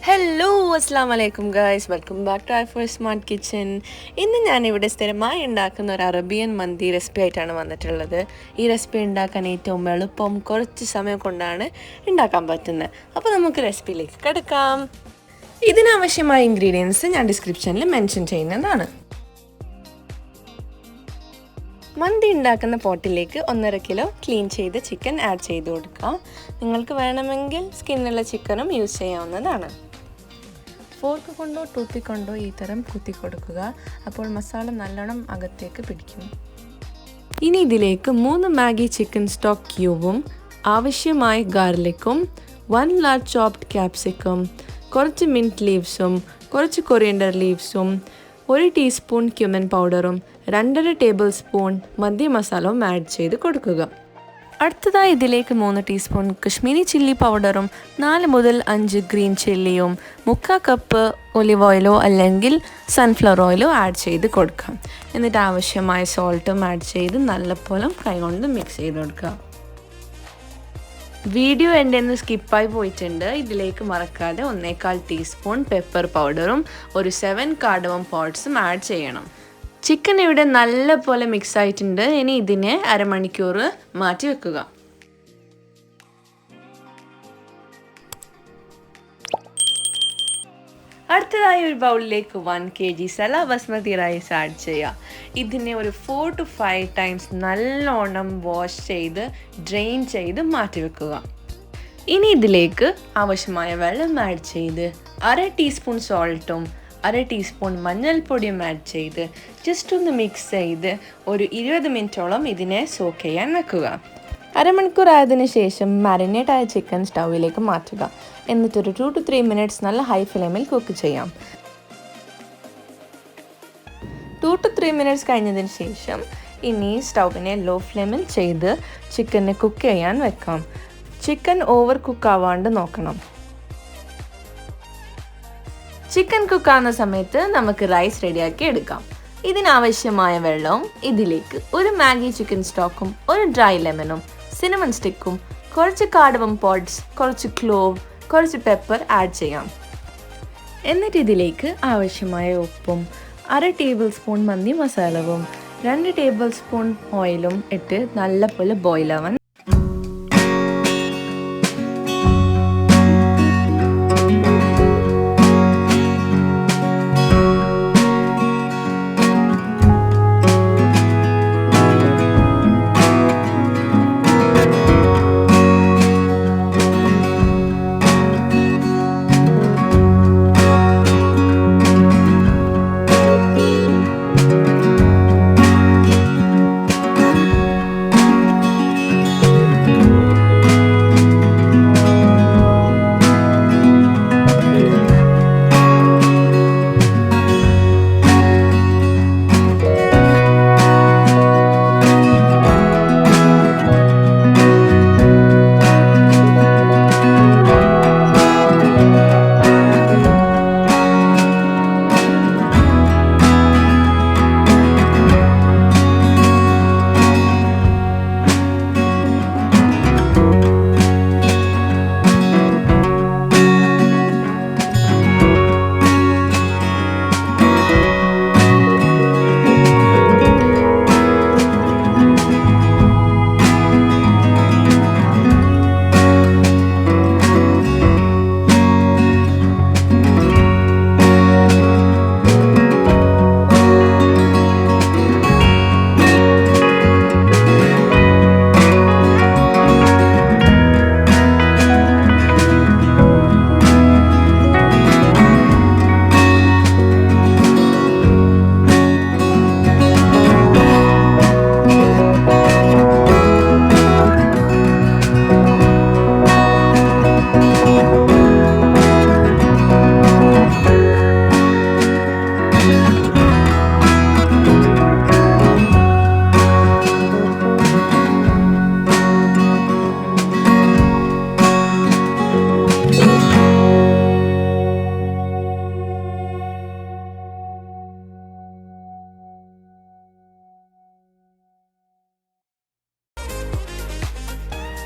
Hello അസ്സാം വലൈക്കും guys, welcome back to our first smart kitchen. ഇന്ന് ഞാനിവിടെ സ്ഥിരമായി ഉണ്ടാക്കുന്ന ഒരു അറബിയൻ മന്തി റെസിപ്പി ആയിട്ടാണ് വന്നിട്ടുള്ളത്. ഈ റെസിപ്പി ഉണ്ടാക്കാൻ ഏറ്റവും എളുപ്പം കുറച്ച് സമയം കൊണ്ടാണ് ഉണ്ടാക്കാൻ പറ്റുന്നത്. അപ്പോൾ നമുക്ക് റെസിപ്പിയിലേക്ക് കിടക്കാം. ഇതിനാവശ്യമായ ഇൻഗ്രീഡിയൻസ് ഞാൻ ഡിസ്ക്രിപ്ഷനിൽ മെൻഷൻ ചെയ്യുന്നതാണ്. മന്തി ഉണ്ടാക്കുന്ന പോട്ടിലേക്ക് 1.5 കിലോ ക്ലീൻ ചെയ്ത ചിക്കൻ ആഡ് ചെയ്ത് കൊടുക്കാം. നിങ്ങൾക്ക് വേണമെങ്കിൽ സ്കിന്നുള്ള ചിക്കനും യൂസ് ചെയ്യാവുന്നതാണ്. ഫോർക്ക് കൊണ്ടോ ടൂത്തി കൊണ്ടോ ഈ തരം കുത്തി കൊടുക്കുക. അപ്പോൾ മസാല നല്ലോണം അകത്തേക്ക് പിടിക്കും. ഇനി ഇതിലേക്ക് 3 മാഗി ചിക്കൻ സ്റ്റോക്ക് ക്യൂബും ആവശ്യമായ ഗാർലിക്കും 1 ലാർജ് ചോപ്ഡ് ക്യാപ്സിക്കം, കുറച്ച് മിൻറ്റ് ലീവ്സും കുറച്ച് കൊറിയൻഡർ ലീവ്സും 1 ടീസ്പൂൺ ക്യുമിൻ പൗഡറും 2.5 ടേബിൾ സ്പൂൺ മന്തി മസാലയും ആഡ് ചെയ്ത് കൊടുക്കുക. അടുത്തതായി ഇതിലേക്ക് 3 ടീസ്പൂൺ കശ്മീരി ചില്ലി പൗഡറും 4 മുതൽ 5 ഗ്രീൻ ചില്ലിയും 3/4 കപ്പ് ഒലിവ് ഓയിലോ അല്ലെങ്കിൽ സൺഫ്ലവർ ഓയിലോ ആഡ് ചെയ്ത് കൊടുക്കാം. എന്നിട്ട് ആവശ്യമായ സോൾട്ടും ആഡ് ചെയ്ത് നല്ലപോലെ കൈകൊണ്ട് മിക്സ് ചെയ്ത് കൊടുക്കുക. വീഡിയോ എൻ്റെ നിന്ന് സ്കിപ്പായി പോയിട്ടുണ്ട്. ഇതിലേക്ക് മറക്കാതെ 1/4 ടീസ്പൂൺ പെപ്പർ പൗഡറും 7 കാർഡമം പോഡ്സും ആഡ് ചെയ്യണം. ചിക്കൻ ഇവിടെ നല്ലപോലെ മിക്സ് ആയിട്ടുണ്ട്. ഇനി ഇതിനെ അരമണിക്കൂർ മാറ്റി വെക്കുക. അടുത്തതായി ഒരു ബൗളിലേക്ക് 1 kg സെല്ല ബസ്മതി റൈസ് ആഡ് ചെയ്യുക. ഇതിനെ 4 to 5 ടൈംസ് നല്ലോണം വാഷ് ചെയ്ത് ഡ്രെയിൻ ചെയ്ത് മാറ്റി വെക്കുക. ഇനി ഇതിലേക്ക് ആവശ്യമായ വെള്ളം ആഡ് ചെയ്ത് 1/2 ടീസ്പൂൺ സോൾട്ടും 1/2 ടീസ്പൂൺ മഞ്ഞൾപ്പൊടിയും ആഡ് ചെയ്ത് ജസ്റ്റ് ഒന്ന് മിക്സ് ചെയ്ത് 20 മിനിറ്റോളം ഇതിനെ സോക്ക് ചെയ്യാൻ വെക്കുക. അരമണിക്കൂർ ആയതിനു ശേഷം മാരിനേറ്റ് ആയ ചിക്കൻ സ്റ്റൗവിലേക്ക് മാറ്റുക. എന്നിട്ട് 2 to 3 മിനിറ്റ്സ് നല്ല ഹൈ ഫ്ലെയിമിൽ കുക്ക് ചെയ്യാം. 2 to 3 മിനിറ്റ്സ് കഴിഞ്ഞതിന് ശേഷം ഇനി സ്റ്റൗവിനെ ലോ ഫ്ലെയിമിൽ ചെയ്ത് ചിക്കനെ കുക്ക് ചെയ്യാൻ വെക്കാം. ചിക്കൻ ഓവർ കുക്ക് ആവാണ്ട് നോക്കണം. ചിക്കൻ കുക്കാവുന്ന സമയത്ത് നമുക്ക് റൈസ് റെഡിയാക്കി എടുക്കാം. ഇതിനാവശ്യമായ വെള്ളവും ഇതിലേക്ക് 1 മാഗി ചിക്കൻ സ്റ്റോക്കും 1 ഡ്രൈ ലെമണും സിനമൺ സ്റ്റിക്കും കുറച്ച് കാർഡമം പോഡ്സ് കുറച്ച് ക്ലോവ് കുറച്ച് പെപ്പർ ആഡ് ചെയ്യാം. എന്നിട്ട് ഇതിലേക്ക് ആവശ്യമായ ഉപ്പും 1/2 ടേബിൾ സ്പൂൺ മന്തി മസാലവും 2 ടേബിൾ സ്പൂൺ ഓയിലും ഇട്ട് നല്ലപോലെ ബോയിൽ ആവാൻ.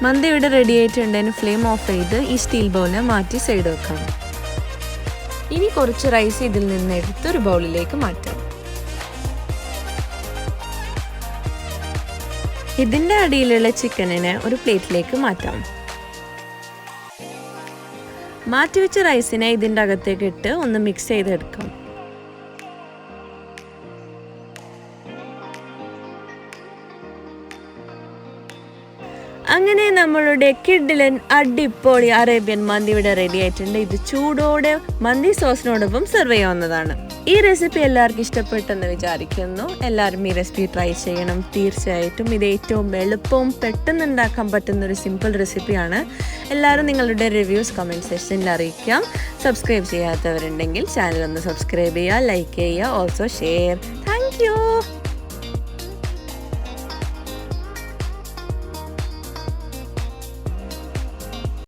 മന്തി ഇവിടെ റെഡി ആയിട്ടുണ്ട്. ഫ്ലെയിം ഓഫ് ചെയ്ത് ഈ സ്റ്റീൽ ബൗളിനെ മാറ്റി സൈഡ് വെക്കാം. ഇനി കുറച്ച് റൈസ് ഇതിൽ നിന്ന് എടുത്ത് ഒരു ബൗളിലേക്ക് മാറ്റാം. ഇതിൻ്റെ അടിയിലുള്ള ചിക്കനിനെ ഒരു പ്ലേറ്റിലേക്ക് മാറ്റാം. മാറ്റിവെച്ച റൈസിനെ ഇതിൻ്റെ അകത്തേക്ക് ഇട്ട് ഒന്ന് മിക്സ് ചെയ്തെടുക്കാം. അങ്ങനെ നമ്മളുടെ കിഡിലൻ അടിപൊളി അറേബ്യൻ മന്തി ഇവിടെ റെഡി ആയിട്ടുണ്ട്. ഇത് ചൂടോടെ മന്തി സോസിനോടൊപ്പം സെർവ് ചെയ്യാവുന്നതാണ്. ഈ റെസിപ്പി എല്ലാവർക്കും ഇഷ്ടപ്പെട്ടെന്ന് വിചാരിക്കുന്നു. എല്ലാവരും ഈ റെസിപ്പി ട്രൈ ചെയ്യണം തീർച്ചയായിട്ടും. ഇത് ഏറ്റവും എളുപ്പവും പെട്ടെന്ന് ഉണ്ടാക്കാൻ പറ്റുന്ന ഒരു സിമ്പിൾ റെസിപ്പിയാണ്. എല്ലാവരും നിങ്ങളുടെ റിവ്യൂസ് കമൻറ്റ് സെക്ഷനിൽ അറിയിക്കാം. സബ്സ്ക്രൈബ് ചെയ്യാത്തവരുണ്ടെങ്കിൽ ചാനൽ ഒന്ന് സബ്സ്ക്രൈബ് ചെയ്യുക, ലൈക്ക് ചെയ്യുക, ഓൾസോ ഷെയർ. Thank you.